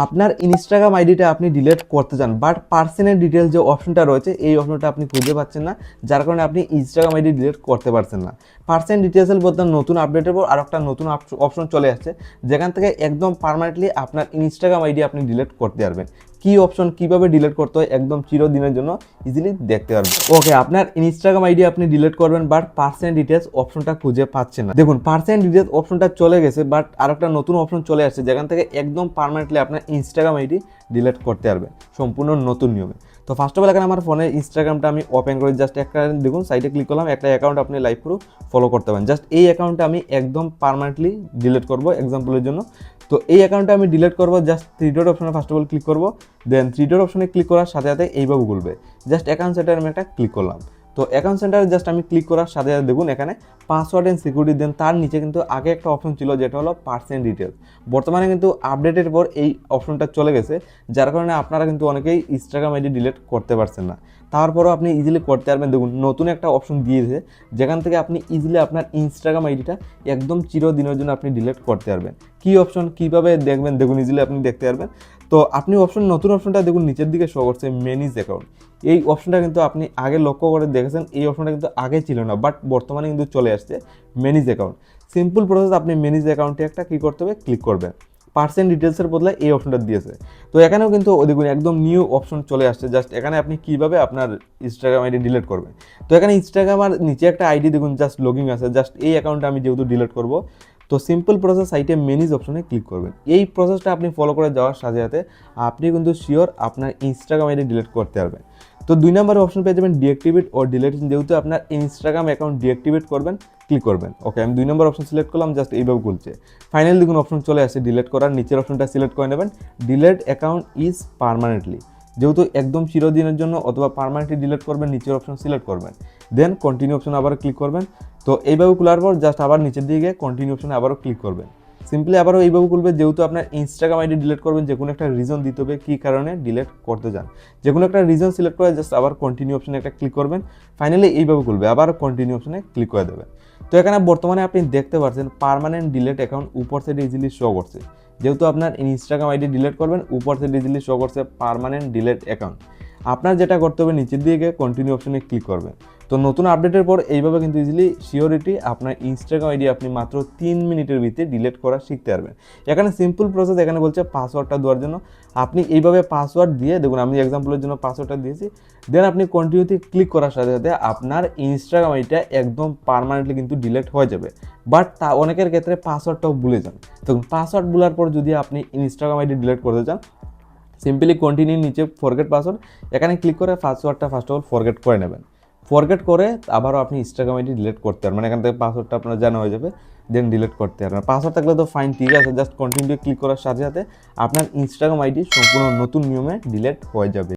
আপনার ইনস্টাগ্রাম আইডিটা আপনি ডিলিট করতে চান, বাট পার্সোনাল ডিটেলস যে অপশনটা রয়েছে এই অপশনটা আপনি খুঁজে পাচ্ছেন না, যার কারণে আপনি ইনস্টাগ্রাম আইডি ডিলিট করতে পারছেন না। পার্সোনাল ডিটেলসের বলতে নতুন আপডেটের পর আর একটা নতুন অপশন চলে আসছে, যেখান থেকে একদম পার্মানেন্টলি আপনার ইনস্টাগ্রাম আইডি আপনি ডিলিট করতে পারবেন। কি অপশন, কিভাবে ডিলিট করতে হয় একদম চিরদিনের জন্য ইজিলি দেখতে পারবেন। ওকে, আপনার ইনস্টাগ্রাম আইডি আপনি ডিলিট করবেন, বাট পার্সোনাল ডিটেলস অপশনটা খুঁজে পাচ্ছেন না। দেখুন, পার্সোনাল ডিটেলস অপশনটা চলে গেছে, বাট আর একটা নতুন অপশন চলে আসছে, যেখান থেকে একদম পার্মানেন্টলি আপনার ইনস্টাগ্রাম আইডি ডিলিট করতে পারবেন সম্পূর্ণ নতুন নিয়মে। তো ফার্স্ট অফ অল এখানে আমার ফোনে ইনস্টাগ্রামটা আমি ওপেন করে জাস্ট একটা দেখুন সাইটে ক্লিক করলাম, একটা অ্যাকাউন্ট আপনি লাইভ পুরো ফলো করতে পারেন। জাস্ট এই অ্যাকাউন্টটা আমি একদম পার্মানেন্টলি ডিলিট করবো এক্সাম্পলের জন্য। তো এই অ্যাকাউন্টটা আমি ডিলিট করবো, জাস্ট থ্রি ডট অপশনে ফার্স্ট অফ অল ক্লিক করবো, দেন থ্রি ডট অপশনে ক্লিক করার সাথে সাথে এইভাবে খুলবে। জাস্ট অ্যাকাউন্ট সেন্টারে আমি একটা ক্লিক করলাম। তো অ্যাকাউন্ট সেন্টারে জাস্ট আমি ক্লিক করার সাথে সাথে দেখুন এখানে পাসওয়ার্ড অ্যান্ড সিকিউরিটি, দেন তার নিচে কিন্তু আগে একটা অপশন ছিল যেটা হলো পার্সোনাল ডিটেলস। বর্তমানে কিন্তু আপডেটের পর এই অপশনটা চলে গেছে, যার কারণে আপনারা কিন্তু অনেকেই ইনস্টাগ্রাম আইডি ডিলিট করতে পারছেন না। তারপরেও আপনি ইজিলি করতে পারবেন। দেখুন নতুন একটা অপশন দিয়েছে, যেখান থেকে আপনি ইজিলি আপনার ইনস্টাগ্রাম আইডিটা একদম চিরদিনের জন্য আপনি ডিলিট করতে পারবেন। কী অপশন, কীভাবে দেখবেন, দেখুন ইজিলি আপনি দেখতে পারবেন। তো আপনি নতুন অপশনটা দেখুন নিচের দিকে শো করছে ম্যানেজ অ্যাকাউন্ট। এই অপশনটা কিন্তু আপনি আগে লক্ষ্য করে দেখেছেন, এই অপশনটা কিন্তু আগে ছিল না, বাট বর্তমানে কিন্তু চলে আসছে ম্যানেজ অ্যাকাউন্ট। সিম্পল প্রসেস, আপনি ম্যানেজ অ্যাকাউন্টে একটা কী করতে হবে, ক্লিক করবেন। পার্সেন্ট ডিটেলসের বদলে এই অপশনটা দিয়েছে। তো এখানেও কিন্তু দেখুন একদম নিউ অপশন চলে আসছে। জাস্ট এখানে আপনি কীভাবে আপনার ইনস্টাগ্রাম আইডি ডিলিট করবেন। তো এখানে ইনস্টাগ্রাম আর নিচে একটা আইডি দেখুন জাস্ট লগিং আছে। জাস্ট এই অ্যাকাউন্টটা আমি যেহেতু ডিলিট করব, তো সিম্পল প্রসেস সাইটে ম্যানেজ অপশনে ক্লিক করবেন। এই প্রসেসটা আপনি ফলো করে যাওয়ার সাথে সাথে আপনি কিন্তু শিওর আপনার ইনস্টাগ্রাম আইডি ডিলিট করতে পারবেন। তো 2 নম্বরের অপশন পেয়ে যাবেন ডিঅ্যাক্টিভেট অর ডিলিট। যেহেতু আপনার ইনস্টাগ্রাম অ্যাকাউন্ট ডিঅ্যাক্টিভেট করবেন, ক্লিক করবেন। ওকে, আমি 2 নম্বর অপশন সিলেক্ট করলাম, জাস্ট এইভাবে খুলছে। ফাইনালি দেখুন অপশন চলে আসছে ডিলিট করার, নিচের অপশনটা সিলেক্ট করে নেবেন, ডিলিট অ্যাকাউন্ট ইজ পার্মানেন্টলি। যেহেতু একদম চিরদিনের জন্য অথবা পার্মানেন্টলি ডিলিট করবেন, নিচের অপশন সিলেক্ট করবেন, দেন কন্টিনিউ অপশন আবার ক্লিক করবেন। তো এইভাবে খোলার পর জাস্ট আবার নিচের দিকে কন্টিনিউ অপশনে আবারও ক্লিক করবেন। সিম্পলি আবারও এইভাবে খুলবে। যেহেতু আপনার ইনস্টাগ্রাম আইডি ডিলিট করবেন, যে কোনো একটা রিজন দিতে হবে কী কারণে ডিলিট করতে চান। যে কোনো একটা রিজন সিলেক্ট করে জাস্ট আবার কন্টিনিউ অপশনে একটা ক্লিক করবেন। ফাইনালি এইভাবে খুলবে, আবার কন্টিনিউ অপশনে ক্লিক করে দেবেন। তো এখানে বর্তমানে আপনি দেখতে পাচ্ছেন পার্মানেন্ট ডিলিট অ্যাকাউন্ট উপর সাইডে ইজিলি শো করছে। যেহেতু আপনার ইনস্টাগ্রাম আইডি ডিলিট করবেন, উপর সাইডে ইজিলি শো করছে পার্মানেন্ট ডিলিট অ্যাকাউন্ট। আপনার যেটা করতে হবে নিচের দিকে কন্টিনিউ অপশনে ক্লিক করবেন। তো নতুন আপডেটের পর এইভাবে কিন্তু ইজিলি সিওরিটি আপনার ইনস্টাগ্রাম আইডি আপনি মাত্র 3 মিনিটের ভিতরে ডিলিট করা শিখতে পারবেন। এখানে সিম্পল প্রসেস, এখানে বলছে পাসওয়ার্ডটা দেওয়ার জন্য আপনি এইভাবে পাসওয়ার্ড দিয়ে দেখুন, আমি এক্সাম্পলের জন্য পাসওয়ার্ডটা দিয়েছি, দেন আপনি কন্টিনিউতে ক্লিক করার সাথে সাথে আপনার ইনস্টাগ্রাম আইডিটা একদম পার্মানেন্টলি কিন্তু ডিলিট হয়ে যাবে। বাট তা অনেকের ক্ষেত্রে পাসওয়ার্ডটাও ভুলে যান। দেখুন পাসওয়ার্ড ভুলার পর যদি আপনি ইনস্টাগ্রাম আইডি ডিলিট করতে চান, সিম্পলি কন্টিনিউ নিচে ফরগেট পাসওয়ার্ড, এখানে ক্লিক করে পাসওয়ার্ডটা ফার্স্ট অফ অল ফরগেট করে নেবেন। ফরগেট করে আবারও আপনি ইনস্টাগ্রাম আইডি ডিলিট করতে পারবেন, মানে এখান থেকে পাসওয়ার্ডটা আপনার জানা হয়ে যাবে, দেন ডিলিট করতে পারবেন। পাসওয়ার্ড থাকলে তো ফাইন, ঠিক আছে, জাস্ট কন্টিনিউ ক্লিক করার সাথে সাথে আপনার ইনস্টাগ্রাম আইডি সম্পূর্ণ নতুন নিয়মে ডিলিট হয়ে যাবে।